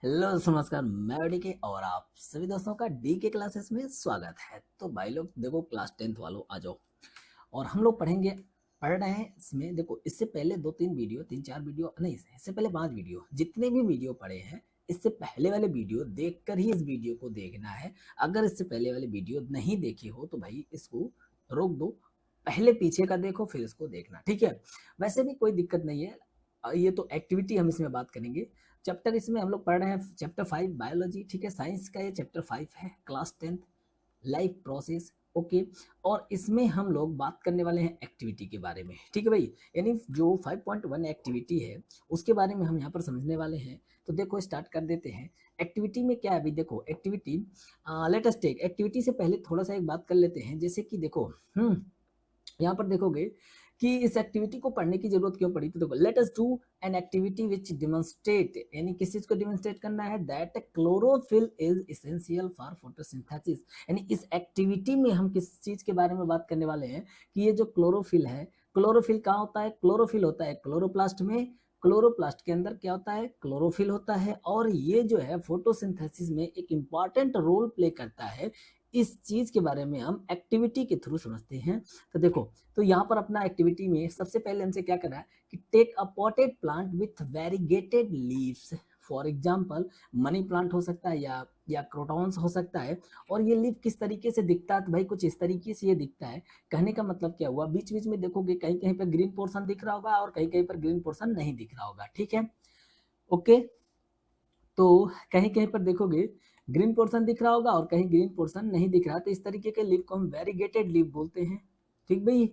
Hello दोस्तों, नमस्कार। मैं डीके और आप सभी दोस्तों का डीके क्लासेस में स्वागत है। तो भाई लोग देखो, क्लास 10th वालों आ जाओ और हम लोग पढ़ रहे हैं इसमें। देखो, इससे पहले दो तीन वीडियो, तीन चार वीडियो नहीं, इससे पहले 5 वीडियो, जितने भी वीडियो पढ़े हैं इससे पहले वाले वीडियो देखकर ही इस वीडियो को देखना है। अगर इससे पहले वाले वीडियो नहीं देखे हो तो भाई इसको रोक दो, पहले पीछे का देखो फिर इसको देखना, ठीक है। वैसे भी कोई दिक्कत नहीं है। ये तो एक्टिविटी हम इसमें बात करेंगे। चैप्टर इसमें हम लोग पढ़ रहे हैं चैप्टर 5 बायोलॉजी, ठीक है। साइंस का ये चैप्टर 5 है, class 10th life process, okay. और इसमें हम लोग बात करने वाले हैं एक्टिविटी के बारे में, ठीक है भाई। यानी जो 5.1 एक्टिविटी है उसके बारे में हम यहाँ पर समझने वाले हैं। तो देखो, स्टार्ट कर देते हैं। एक्टिविटी में क्या है अभी देखो, activity let us take. Activity से पहले थोड़ा सा एक बात कर लेते हैं, जैसे कि देखो यहाँ पर देखोगे कि इस एक्टिविटी को पढ़ने की जरूरत क्यों पड़ी। तो देखो, late us do an activity which demonstrate, यानी किस चीज को डिमोन्स्ट्रेट करना है, that chlorophyll is essential for photosynthesis. यानी इस एक्टिविटी में हम किस चीज के बारे में बात करने वाले हैं कि ये जो क्लोरोफिल है, क्लोरोफिल कहाँ होता है, क्लोरोफिल होता है क्लोरोप्लास्ट में। क्लोरोप्लास्ट के अंदर क्या होता है, क्लोरोफिल होता है, और ये जो है फोटोसिंथेसिस में एक इंपॉर्टेंट रोल प्ले करता है। इस चीज के बारे में हम एक्टिविटी के थ्रू समझते हैं। तो देखो, तो यहाँ पर अपना एक्टिविटी में सबसे पहले हमसे क्या करना है कि take a potted plant with variegated leaves. For example money plant हो सकता है या क्रोटॉन्स हो सकता है। और ये लीफ किस तरीके से दिखता है, तो भाई कुछ इस तरीके से ये दिखता है। कहने का मतलब क्या हुआ, बीच बीच में देखोगे कहीं कहीं पर ग्रीन पोर्शन दिख रहा होगा और कहीं कहीं पर ग्रीन पोर्शन नहीं दिख रहा होगा, ठीक है, ओके। तो कहीं कहीं पर देखोगे ग्रीन पोर्शन दिख रहा होगा और कहीं ग्रीन पोर्शन नहीं दिख रहा, तो इस तरीके के लीफ को हम वेरीगेटेड लीफ बोलते हैं, ठीक भाई,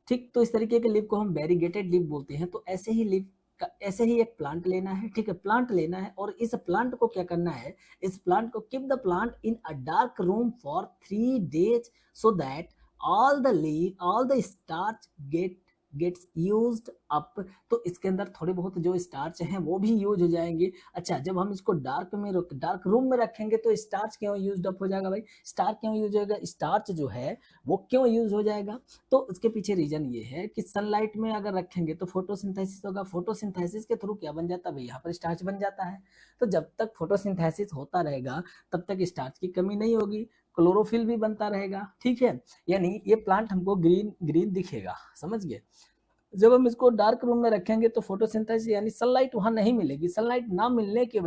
ठीक। तो इस तरीके के लीफ को हम वेरीगेटेड लीफ बोलते हैं। तो ऐसे ही लीफ का ऐसे ही एक प्लांट लेना है, ठीक है, प्लांट लेना है। और इस प्लांट को क्या करना है, इस प्लांट को keep the plant in a dark room for 3 days so that all the starch gets used up. तो इसके अंदर थोड़े बहुत जो स्टार्च हैं वो भी यूज हो जाएंगे। अच्छा, जब हम इसको डार्क रूम में रखेंगे तो स्टार्च क्यों यूज अप हो जाएगा भाई, स्टार्च क्यों यूज होगा, स्टार्च जो है वो क्यों यूज हो जाएगा। तो उसके पीछे रीजन ये है कि सनलाइट में अगर रखेंगे तो फोटोसिंथेसिस होगा, फोटोसिंथेसिस के थ्रू क्या बन जाता है भाई, यहाँ पर स्टार्च बन जाता है। तो जब तक फोटोसिंथेसिस होता रहेगा तब तक स्टार्च की कमी नहीं होगी, क्लोरोफिल भी बनता रहेगा, ठीक है। यानी ये प्लांट हमको ग्रीन ग्रीन दिखेगा, समझ गए। जब हम इसको डार्क रूम में रखेंगे तो फोटोसिंथेसिस यानी सनलाइट वहां नहीं मिलेगी। सनलाइट ना मिलने की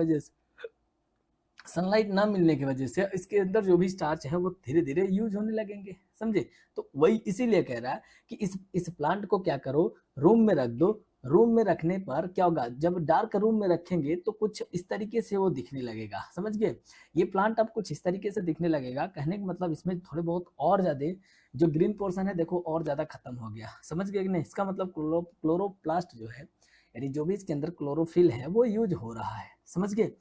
वजह से इसके अंदर जो भी स्टार्च है वो धीरे धीरे यूज होने लगेंगे, समझे। तो वही इसीलिए कह रहा है कि इस प्लांट को क्या करो, रूम में रख दो। रूम में रखने पर क्या होगा, जब डार्क रूम में रखेंगे तो कुछ इस तरीके से वो दिखने लगेगा, समझ गए। ये प्लांट अब कुछ इस तरीके से दिखने लगेगा। कहने का मतलब इसमें थोड़े बहुत और ज्यादा जो ग्रीन पोर्शन है देखो और ज्यादा खत्म हो गया, समझ गए कि नहीं। इसका मतलब क्लोरोप्लास्ट जो है, यानी जो भी इसके अंदर क्लोरोफिल है वो यूज हो रहा है, समझ गए।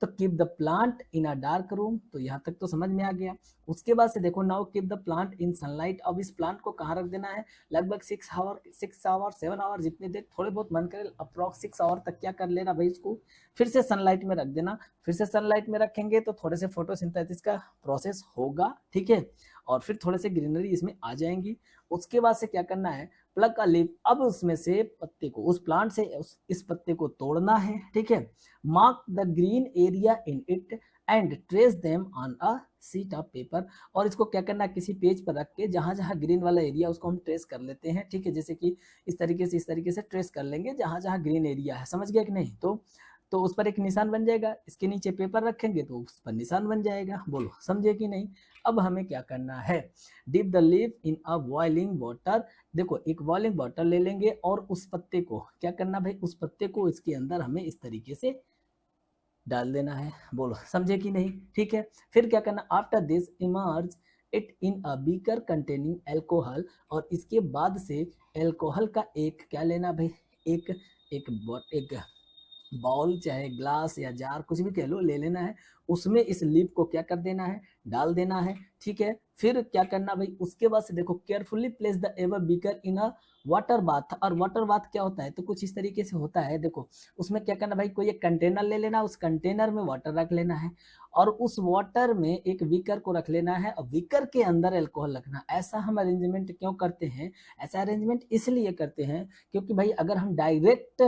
तो keep the plant in a dark room, तो यहाँ तक तो समझ में आ गया। उसके बाद से देखो, now keep the plant in sunlight. अब इस प्लांट को कहाँ रख देना है, लगभग 6 आवर 7 आवर, जितनी देर थोड़े बहुत मन करे अप्रॉक्स 6 आवर तक क्या कर लेना भाई, इसको फिर से सनलाइट में रख देना। फिर से सनलाइट में रखेंगे तो थोड़े से फोटोसिंथेसिस का प्रोसेस होगा, ठीक है, और फिर थोड़े से ग्रीनरी इसमें आ जाएंगी। उसके बाद से क्या करना है, प्लग का लीफ, अब उसमें से पत्ते को, उस प्लांट से इस पत्ते को तोड़ना है, ठीक है। Mark the green area in it and trace them on a sheet of paper. और इसको क्या करना है, किसी पेज पर रख के जहां जहां ग्रीन वाला एरिया उसको हम ट्रेस कर लेते हैं, ठीक है। जैसे कि इस तरीके से ट्रेस कर लेंगे जहां जहां ग्रीन एरिया है, समझ गया कि नहीं। तो उस पर एक निशान बन जाएगा, इसके नीचे पेपर रखेंगे तो उस पर निशान बन जाएगा, बोलो समझे कि नहीं। अब हमें क्या करना है, dip the leaf in a boiling water. देखो, एक बॉइलिंग वाटर ले लेंगे और उस पत्ते को क्या करना भाई, उस पत्ते को इसके अंदर हमें इस तरीके से डाल देना है, बोलो समझे कि नहीं, ठीक है। फिर क्या करना, after this emerge it in a beaker containing alcohol. और इसके बाद से एल्कोहल का एक क्या लेना भाई, एक एक बाउल चाहे ग्लास या जार कुछ भी कह लो, ले लेना है। उसमें इस लीप को क्या कर देना है, डाल देना है, ठीक है। फिर क्या करना भाई, उसके बाद से देखो, carefully place the ever beaker in a water bath. और वाटर बाथ क्या होता है, तो कुछ इस तरीके से होता है। देखो, उसमें क्या करना भाई, कोई एक कंटेनर ले लेना, उस कंटेनर में वाटर रख लेना है और उस वाटर में एक बीकर को रख लेना है और बीकर के अंदर एल्कोहल रखना। ऐसा हम अरेंजमेंट क्यों करते हैं, ऐसा अरेंजमेंट इसलिए करते हैं क्योंकि भाई अगर हम डायरेक्ट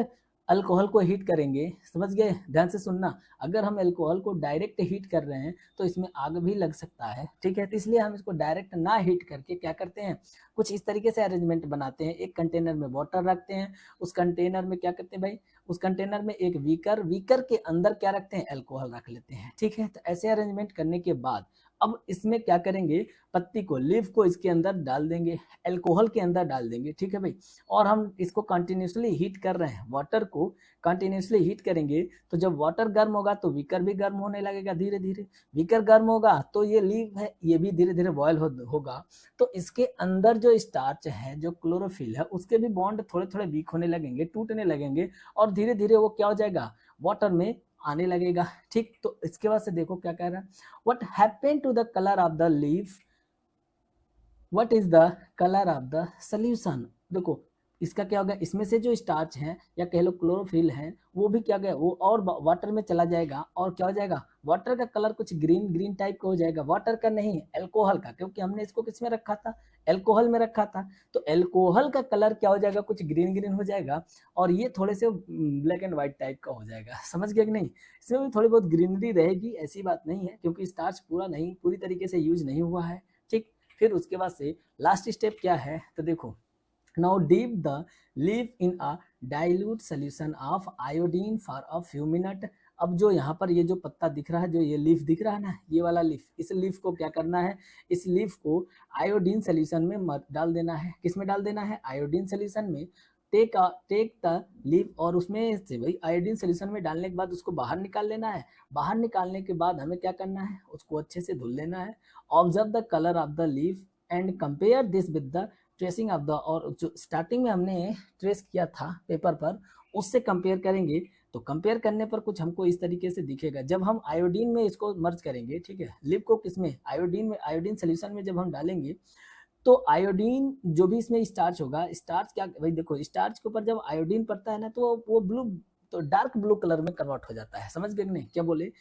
अल्कोहल को हीट करेंगे, समझ गए, ध्यान से सुनना, अगर हम अल्कोहल को डायरेक्ट हीट कर रहे हैं तो इसमें आग भी लग सकता है, ठीक है। तो इसलिए हम इसको डायरेक्ट ना हीट करके क्या करते हैं, कुछ इस तरीके से अरेंजमेंट बनाते हैं। एक कंटेनर में वाटर रखते हैं, उस कंटेनर में क्या करते हैं भाई, उस कंटेनर में एक वीकर के अंदर क्या रखते हैं, अल्कोहल रख लेते हैं, ठीक है। तो ऐसे अरेंजमेंट करने के बाद अब इसमें क्या करेंगे, पत्ती को, लीफ को इसके अंदर डाल देंगे, अल्कोहल के अंदर डाल देंगे, ठीक है भाई। और हम इसको कंटिन्यूसली हीट कर रहे हैं, वाटर को कंटिन्यूसली हीट करेंगे, तो जब वाटर गर्म होगा तो बीकर भी गर्म होने लगेगा धीरे धीरे, बीकर गर्म होगा तो ये लीफ है ये भी धीरे धीरे बॉयल होगा, तो इसके अंदर जो स्टार्च है, जो क्लोरोफिल है, उसके भी बॉन्ड थोड़े थोड़े वीक होने लगेंगे, टूटने लगेंगे, और धीरे धीरे वो क्या हो जाएगा, वाटर में आने लगेगा, ठीक। तो इसके बाद से देखो क्या कह रहा है, what happen to the colour of the leaf, what is the colour of the solution. देखो इसका क्या होगा, इसमें से जो स्टार्च है या कह लो क्लोरोफिल है, वो भी क्या गया, वो और वाटर में चला जाएगा, और क्या हो जाएगा, वाटर का कलर कुछ ग्रीन ग्रीन टाइप का हो जाएगा, वाटर का नहीं, अल्कोहल का, क्योंकि हमने इसको किस में रखा था, अल्कोहल में रखा था। तो अल्कोहल का कलर क्या हो जाएगा, कुछ ग्रीन ग्रीन हो जाएगा, और ये थोड़े से ब्लैक एंड व्हाइट टाइप का हो जाएगा, समझ गया कि नहीं। इसमें भी थोड़ी बहुत ग्रीनरी रहेगी, ऐसी बात नहीं है, क्योंकि स्टार्च पूरी तरीके से यूज नहीं हुआ है, ठीक। फिर उसके बाद से लास्ट स्टेप क्या है, तो देखो, now deep the leaf in a dilute solution of iodine for a few minute. अब जो यहाँ पर ये जो पत्ता दिख रहा है, जो ये लीफ दिख रहा है ना, ये वाला लीफ, इस लीफ को क्या करना है, इस लीफ को आयोडीन सोल्यूशन में मत डाल देना है, किस में डाल देना है, आयोडीन सोल्यूशन में। टेक द लीफ, और उसमें से भाई आयोडीन सोल्यूशन में डालने के बाद उसको बाहर निकाल लेना है। बाहर निकालने के बाद हमें क्या करना है, उसको अच्छे से धुल लेना है। Observe the colour of the leaf and compare this with the tracing of the, और जो स्टार्टिंग में हमने ट्रेस किया था पेपर पर, उससे कंपेयर करेंगे। तो कंपेयर करने पर कुछ हमको इस तरीके से दिखेगा, जब हम आयोडीन में इसको मर्ज करेंगे, ठीक है, लीफ को किसमें, आयोडीन में, आयोडीन सोल्यूशन में जब हम डालेंगे, तो आयोडीन जो भी इसमें स्टार्च होगा, स्टार्च क्या भाई, देखो स्टार्च के ऊपर जब आयोडीन पड़ता है ना, तो वो ब्लू, तो डार्क ब्लू कलर में कन्वर्ट हो जाता है, समझ गए नहीं, क्या बोले,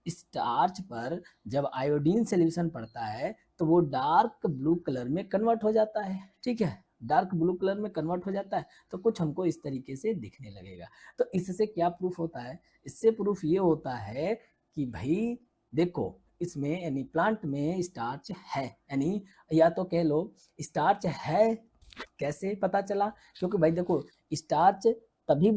स्टार्च पर जब आयोडीन सोल्यूशन पड़ता है तो वो डार्क ब्लू कलर में कन्वर्ट हो जाता है, ठीक है, डार्क ब्लू कलर में कन्वर्ट हो जाता है, तो कुछ हमको इस तरीके से दिखने लगेगा। तो इससे क्या प्रूफ होता है, इससे प्रूफ ये होता है कि भाई देखो, इसमें यानी प्लांट में स्टार्च है, यानी या तो कह लो स्टार्च है, कैसे पता चला, क्योंकि भाई देखो स्टार्च तभी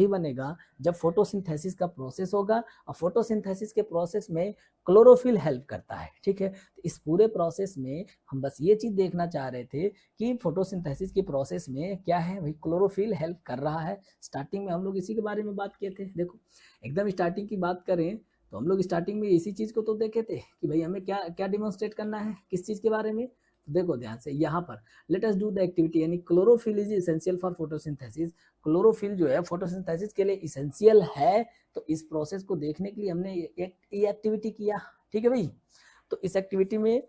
बनेगा जब फोटोसिंथेसिस का प्रोसेस होगा, और फोटोसिंथेसिस के प्रोसेस में क्लोरोफिल हेल्प करता है, ठीक है। तो इस पूरे प्रोसेस में हम बस ये चीज देखना चाह रहे थे कि फोटोसिंथेसिस के प्रोसेस में क्या है भाई, क्लोरोफिल हेल्प कर रहा है। स्टार्टिंग में हम लोग इसी के बारे में बात किए थे, देखो एकदम स्टार्टिंग की बात करें तो हम लोग स्टार्टिंग में इसी चीज को तो देखे थे कि भाई हमें क्या क्या डिमोन्स्ट्रेट करना है, किस चीज के बारे में। तो देखो ध्यान से यहाँ पर, let us do the activity, यानी chlorophyll is essential for photosynthesis. Chlorophyll जो है फोटोसिंथेसिस के लिए इसेंशियल है, तो इस प्रोसेस को देखने के लिए हमने ये एक्टिविटी किया, ठीक है भाई। तो इस एक्टिविटी में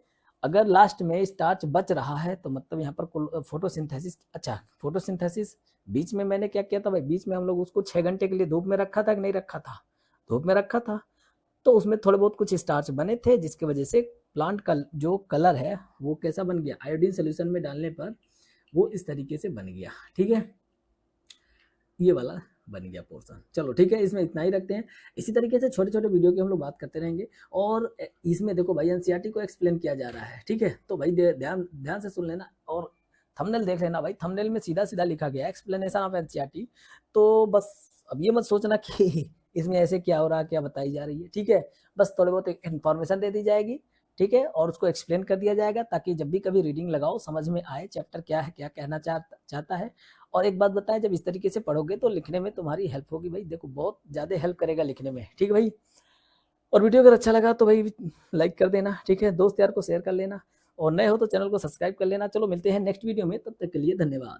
अगर लास्ट में स्टार्च बच रहा है तो मतलब यहाँ पर फोटोसिंथेसिस, अच्छा फोटोसिंथेसिस बीच में मैंने क्या किया था भाई, बीच में हम लोग उसको 6 घंटे के लिए धूप में रखा था कि नहीं रखा था, धूप में रखा था, तो उसमें थोड़े बहुत कुछ स्टार्च बने थे, जिसकी वजह से प्लांट का जो कलर है वो कैसा बन गया, आयोडीन सोल्यूशन में डालने पर वो इस तरीके से बन गया, ठीक है, ये वाला बन गया पोर्शन। चलो ठीक है, इसमें इतना ही रखते हैं। इसी तरीके से छोटे छोटे वीडियो की हम लोग बात करते रहेंगे, और इसमें देखो भाई एनसीईआरटी को एक्सप्लेन किया जा रहा है, ठीक है। तो भाई ध्यान ध्यान से सुन लेना, और थंबनेल देख लेना भाई, थंबनेल में सीधा सीधा लिखा गया एक्सप्लेनेशन ऑफ एनसीईआरटी। तो बस अब ये मत सोचना कि इसमें ऐसे क्या हो रहा है, क्या बताई जा रही है, ठीक है। बस थोड़े बहुत इन्फॉर्मेशन दे दी जाएगी, ठीक है, और उसको एक्सप्लेन कर दिया जाएगा, ताकि जब भी कभी रीडिंग लगाओ समझ में आए चैप्टर क्या है, क्या कहना चाहता है। और एक बात बताएं, जब इस तरीके से पढ़ोगे तो लिखने में तुम्हारी हेल्प होगी भाई, देखो बहुत ज़्यादा हेल्प करेगा लिखने में, ठीक है भाई। और वीडियो अगर अच्छा लगा तो भाई लाइक कर देना, ठीक है, दोस्त यार को शेयर कर लेना, और नए हो तो चैनल को सब्सक्राइब कर लेना। चलो मिलते हैं नेक्स्ट वीडियो में, तब तक के लिए धन्यवाद।